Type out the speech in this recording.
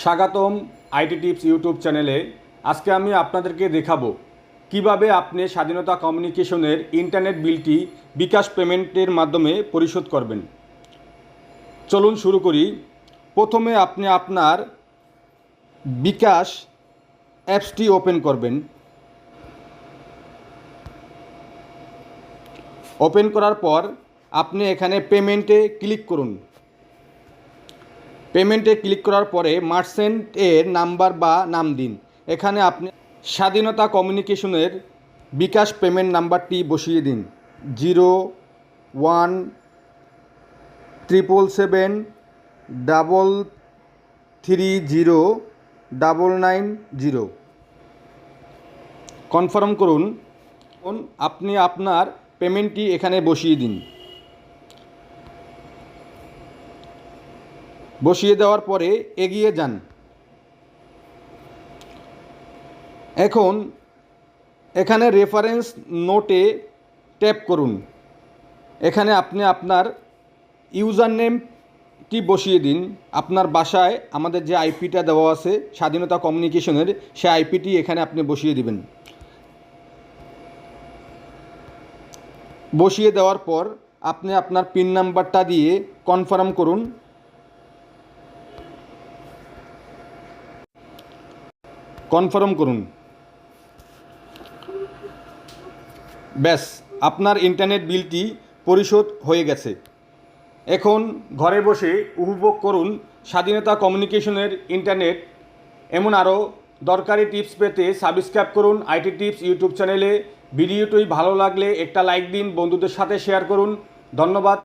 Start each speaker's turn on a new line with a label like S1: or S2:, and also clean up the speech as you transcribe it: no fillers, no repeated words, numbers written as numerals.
S1: স্বাগতম IT tips YouTube চ্যানেলে। আজকে আমি আপনাদেরকে দেখাবো কিভাবে আপনি স্বাধীনতা কমিউনিকেশনের ইন্টারনেট বিলটি বিকাশ পেমেন্টের মাধ্যমে পরিশোধ করবেন। চলুন শুরু করি। প্রথমে আপনি আপনার বিকাশ অ্যাপসটি ওপেন করবেন। ওপেন করার পর আপনি এখানে পেমেন্টে ক্লিক করুন। পেমেন্টে ক্লিক করার পরে মার্চেন্টের নাম্বার বা নাম দিন। এখানে আপনি স্বাধীনতা কমিউনিকেশনের বিকাশ পেমেন্ট নাম্বারটি বসিয়ে দিন 0177773990। কনফার্ম করুন। আপনি আপনার পেমেন্টটি এখানে বসিয়ে দিন। বসিয়ে দেওয়ার পরে এগিয়ে যান। এখন এখানে রেফারেন্স নোটে ট্যাপ করুন। এখানে আপনি আপনার ইউজার নেমটি বসিয়ে দিন। আপনার বাসায় আমাদের যে আইপিটা দেওয়া আছে স্বাধীনতা কমিউনিকেশনের, সে আইপিটি এখানে আপনি বসিয়ে দিবেন। বসিয়ে দেওয়ার পর আপনি আপনার পিন নাম্বারটা দিয়ে কনফার্ম করুন। ব্যাস, আপনার ইন্টারনেট বিলটি পরিশোধ হয়ে গেছে। এখন ঘরে বসে উপভোগ করুন স্বাধীনতা কমিউনিকেশনের ইন্টারনেট। এমন আরও দরকারি টিপস পেতে সাবস্ক্রাইব করুন আইটি টিপস ইউটিউব চ্যানেলে। ভিডিওটি ভালো লাগলে একটা লাইক দিন, বন্ধুদের সাথে শেয়ার করুন। ধন্যবাদ।